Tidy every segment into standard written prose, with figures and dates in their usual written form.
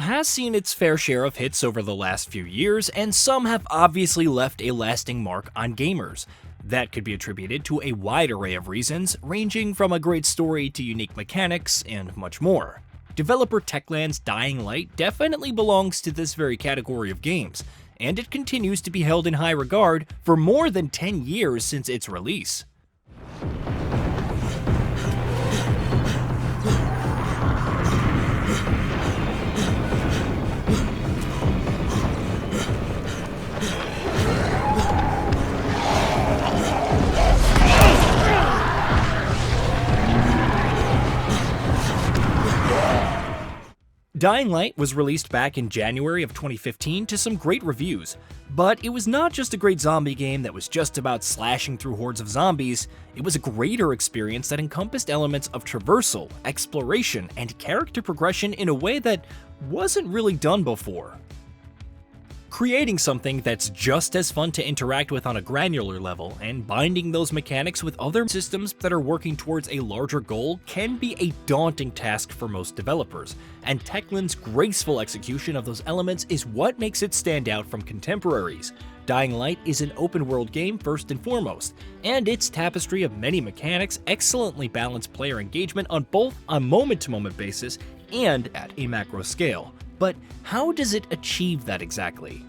has seen its fair share of hits over the last few years, and some have obviously left a lasting mark on gamers. That could be attributed to a wide array of reasons, ranging from a great story to unique mechanics and much more. Developer Techland's Dying Light definitely belongs to this very category of games, and it continues to be held in high regard for more than 10 years since its release. Dying Light was released back in January of 2015 to some great reviews, but it was not just a great zombie game that was just about slashing through hordes of zombies. It was a greater experience that encompassed elements of traversal, exploration, and character progression in a way that wasn't really done before. Creating something that's just as fun to interact with on a granular level and binding those mechanics with other systems that are working towards a larger goal can be a daunting task for most developers, and Techland's graceful execution of those elements is what makes it stand out from contemporaries. Dying Light is an open-world game first and foremost, and its tapestry of many mechanics excellently balance player engagement on both a moment-to-moment basis and at a macro scale. But how does it achieve that exactly?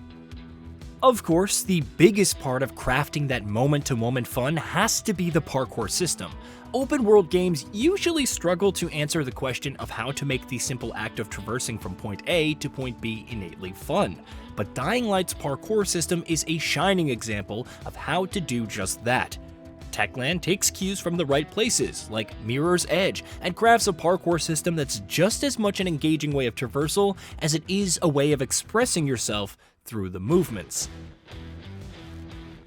Of course, the biggest part of crafting that moment-to-moment fun has to be the parkour system. Open-world games usually struggle to answer the question of how to make the simple act of traversing from point A to point B innately fun, but Dying Light's parkour system is a shining example of how to do just that. Techland takes cues from the right places, like Mirror's Edge, and crafts a parkour system that's just as much an engaging way of traversal as it is a way of expressing yourself through the movements.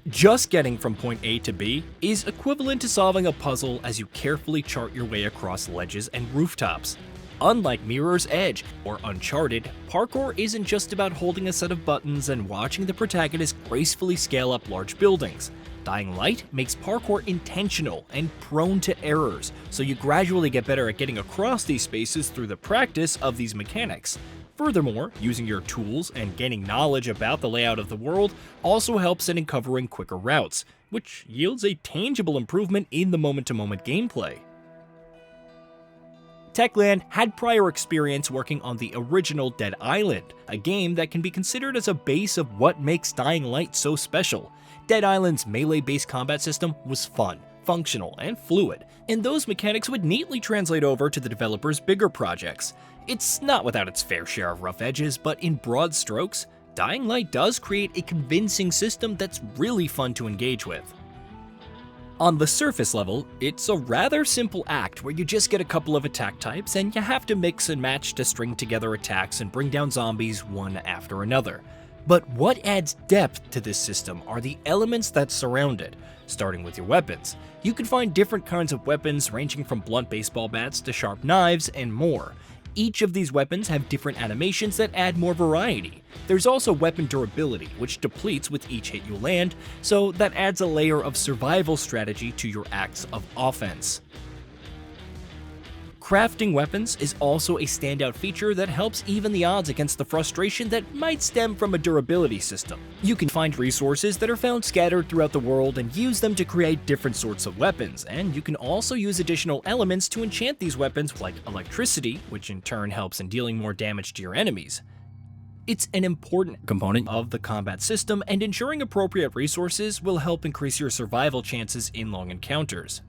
Just getting from point A to B is equivalent to solving a puzzle as you carefully chart your way across ledges and rooftops. Unlike Mirror's Edge or Uncharted, parkour isn't just about holding a set of buttons and watching the protagonist gracefully scale up large buildings. Dying Light makes parkour intentional and prone to errors, so you gradually get better at getting across these spaces through the practice of these mechanics. Furthermore, using your tools and gaining knowledge about the layout of the world also helps in uncovering quicker routes, which yields a tangible improvement in the moment-to-moment gameplay. Techland had prior experience working on the original Dead Island, a game that can be considered as a base of what makes Dying Light so special. Dead Island's melee-based combat system was fun, functional, and fluid, and those mechanics would neatly translate over to the developer's bigger projects. It's not without its fair share of rough edges, but in broad strokes, Dying Light does create a convincing system that's really fun to engage with. On the surface level, it's a rather simple act where you just get a couple of attack types and you have to mix and match to string together attacks and bring down zombies one after another. But what adds depth to this system are the elements that surround it, starting with your weapons. You can find different kinds of weapons ranging from blunt baseball bats to sharp knives and more. Each of these weapons have different animations that add more variety. There's also weapon durability, which depletes with each hit you land, so that adds a layer of survival strategy to your acts of offense. Crafting weapons is also a standout feature that helps even the odds against the frustration that might stem from a durability system. You can find resources that are found scattered throughout the world and use them to create different sorts of weapons, and you can also use additional elements to enchant these weapons like electricity, which in turn helps in dealing more damage to your enemies. It's an important component of the combat system, and ensuring appropriate resources will help increase your survival chances in long encounters.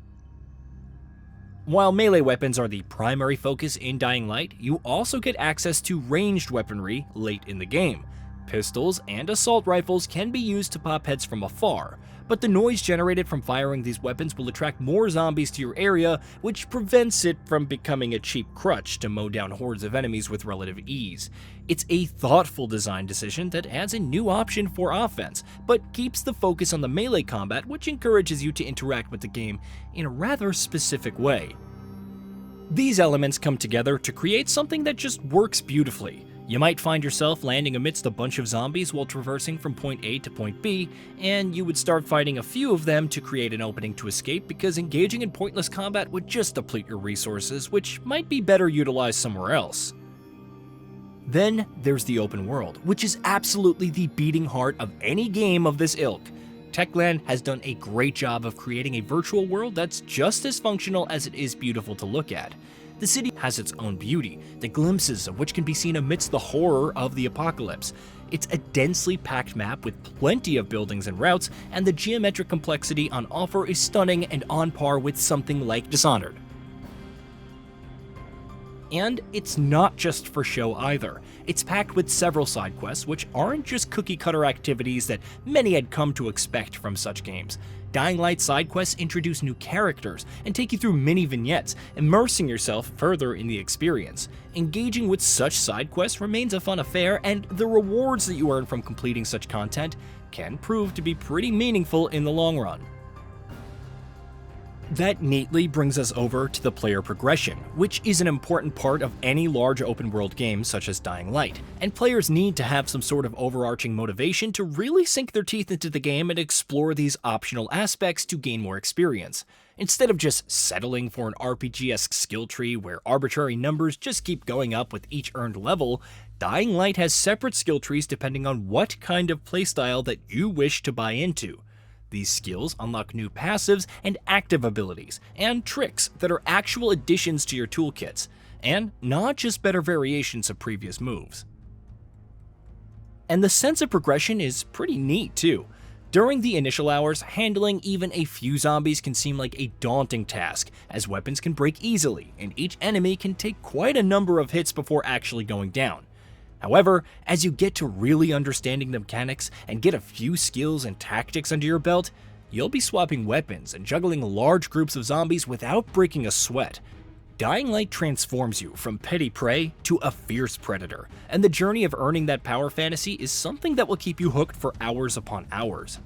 While melee weapons are the primary focus in Dying Light, you also get access to ranged weaponry late in the game. Pistols and assault rifles can be used to pop heads from afar, but the noise generated from firing these weapons will attract more zombies to your area, which prevents it from becoming a cheap crutch to mow down hordes of enemies with relative ease. It's a thoughtful design decision that adds a new option for offense, but keeps the focus on the melee combat, which encourages you to interact with the game in a rather specific way. These elements come together to create something that just works beautifully. You might find yourself landing amidst a bunch of zombies while traversing from point A to point B, and you would start fighting a few of them to create an opening to escape because engaging in pointless combat would just deplete your resources, which might be better utilized somewhere else. Then there's the open world, which is absolutely the beating heart of any game of this ilk. Techland has done a great job of creating a virtual world that's just as functional as it is beautiful to look at. The city has its own beauty, the glimpses of which can be seen amidst the horror of the apocalypse. It's a densely packed map with plenty of buildings and routes, and the geometric complexity on offer is stunning and on par with something like Dishonored. And it's not just for show either. It's packed with several side quests, which aren't just cookie-cutter activities that many had come to expect from such games. Dying Light side quests introduce new characters and take you through mini vignettes, immersing yourself further in the experience. Engaging with such side quests remains a fun affair, and the rewards that you earn from completing such content can prove to be pretty meaningful in the long run. That neatly brings us over to the player progression, which is an important part of any large open world game such as Dying Light, and players need to have some sort of overarching motivation to really sink their teeth into the game and explore these optional aspects to gain more experience. Instead of just settling for an RPG-esque skill tree where arbitrary numbers just keep going up with each earned level, Dying Light has separate skill trees depending on what kind of playstyle that you wish to buy into. These skills unlock new passives and active abilities, and tricks that are actual additions to your toolkits, and not just better variations of previous moves. And the sense of progression is pretty neat too. During the initial hours, handling even a few zombies can seem like a daunting task, as weapons can break easily, and each enemy can take quite a number of hits before actually going down. However, as you get to really understanding the mechanics and get a few skills and tactics under your belt, you'll be swapping weapons and juggling large groups of zombies without breaking a sweat. Dying Light transforms you from petty prey to a fierce predator, and the journey of earning that power fantasy is something that will keep you hooked for hours upon hours.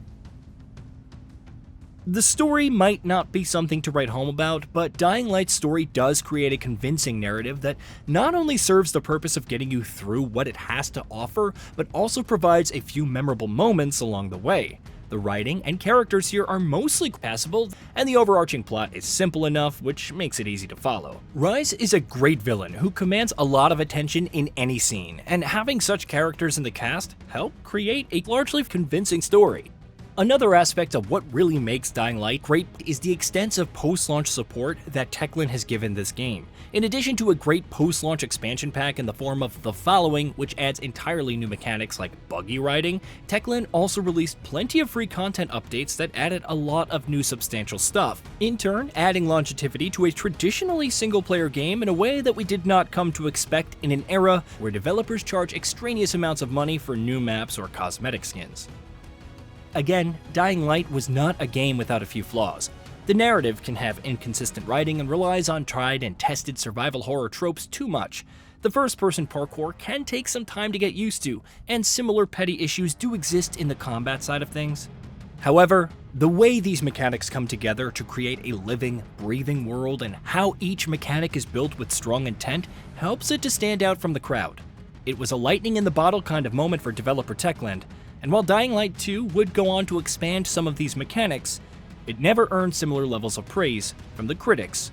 The story might not be something to write home about, but Dying Light's story does create a convincing narrative that not only serves the purpose of getting you through what it has to offer, but also provides a few memorable moments along the way. The writing and characters here are mostly passable, and the overarching plot is simple enough, which makes it easy to follow. Rise is a great villain who commands a lot of attention in any scene, and having such characters in the cast help create a largely convincing story. Another aspect of what really makes Dying Light great is the extensive post-launch support that Techland has given this game. In addition to a great post-launch expansion pack in the form of The Following, which adds entirely new mechanics like buggy riding, Techland also released plenty of free content updates that added a lot of new substantial stuff, in turn adding longevity to a traditionally single-player game in a way that we did not come to expect in an era where developers charge extraneous amounts of money for new maps or cosmetic skins. Again, Dying Light was not a game without a few flaws. The narrative can have inconsistent writing and relies on tried and tested survival horror tropes too much. The first-person parkour can take some time to get used to, and similar petty issues do exist in the combat side of things. However, the way these mechanics come together to create a living, breathing world and how each mechanic is built with strong intent helps it to stand out from the crowd. It was a lightning in the bottle kind of moment for developer Techland, and while Dying Light 2 would go on to expand some of these mechanics, it never earned similar levels of praise from the critics